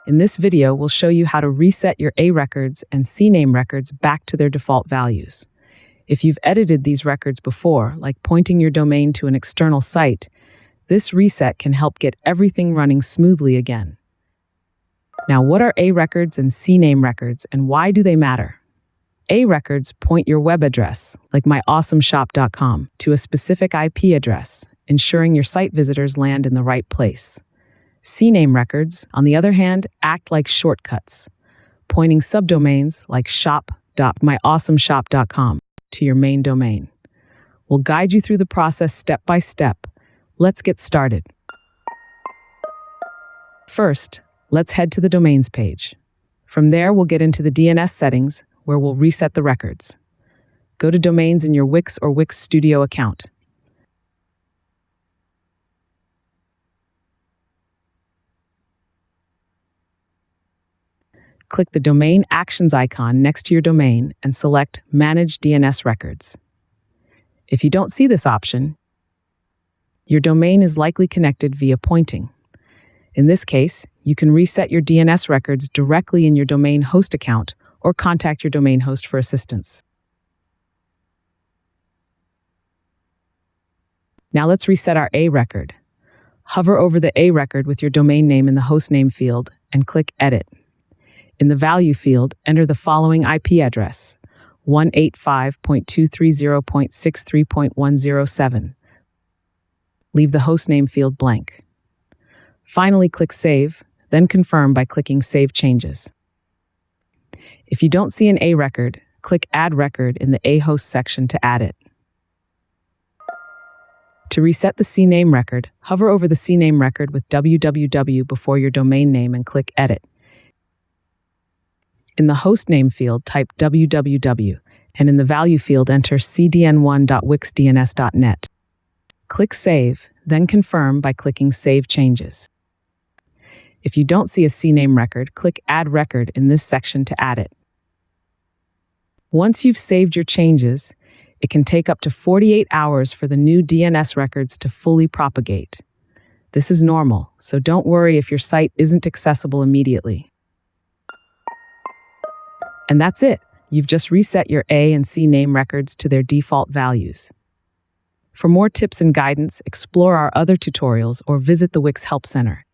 In this video, we'll show you how to reset your A records and CNAME records back to their default values. If you've edited these records before, like pointing your domain to an external site, this reset can help get everything running smoothly again. Now, what are A records and CNAME records, and why do they matter? A records point your web address, like myawesomeshop.com, to a specific IP address, ensuring your site visitors land in the right place. CNAME records, on the other hand, act like shortcuts, pointing subdomains like shop.myawesomeshop.com to your main domain. We'll guide you through the process step by step. Let's get started. First, let's head to the domains page. From there, we'll get into the DNS settings, where we'll reset the records. Go to domains in your Wix or Wix Studio account. Click the Domain Actions icon next to your domain and select Manage DNS Records. If you don't see this option, your domain is likely connected via pointing. In this case, you can reset your DNS records directly in your domain host account or contact your domain host for assistance. Now let's reset our A record. Hover over the A record with your domain name in the host name field and click Edit. In the Value field, enter the following IP address, 185.230.63.107. Leave the hostname field blank. Finally, click Save, then confirm by clicking Save Changes. If you don't see an A record, click Add Record in the A host section to add it. To reset the CNAME record, hover over the CNAME record with www before your domain name and click Edit. In the hostname field, type www, and in the value field, enter cdn1.wixdns.net. Click Save, then confirm by clicking Save Changes. If you don't see a CNAME record, click Add Record in this section to add it. Once you've saved your changes, it can take up to 48 hours for the new DNS records to fully propagate. This is normal, so don't worry if your site isn't accessible immediately. And that's it. You've just reset your A and CNAME records to their default values. For more tips and guidance, explore our other tutorials or visit the Wix Help Center.